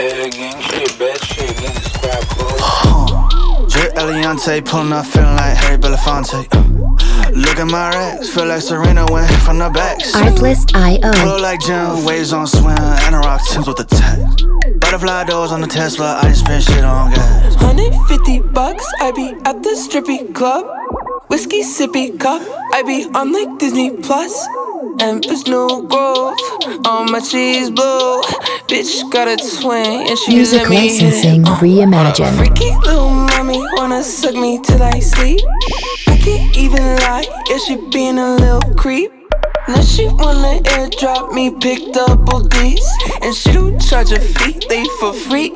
gang shit, bad shit, gang scrap clothes. Drip Eliante, pulling up, feeling like Harry Belafonte. Look at my racks, feel like Serena went from the backs. Artlist.io. Flow like Jim, waves on swim, and a rock Timbs with the text. Butterfly doors on the Tesla, I ain't spend shit on gas. $150, I be at the strippy club. Whiskey sippy cup, I be on like Disney Plus. Empress New Grove, all my cheese blue. Bitch got a twin and she Music let me hit licensing it. reimagined. Freaky little mommy wanna suck me till I sleep. I can't even lie, yeah she being a little creep. Now she wanna airdrop me, pick double D's. And she don't charge a fee, they for free.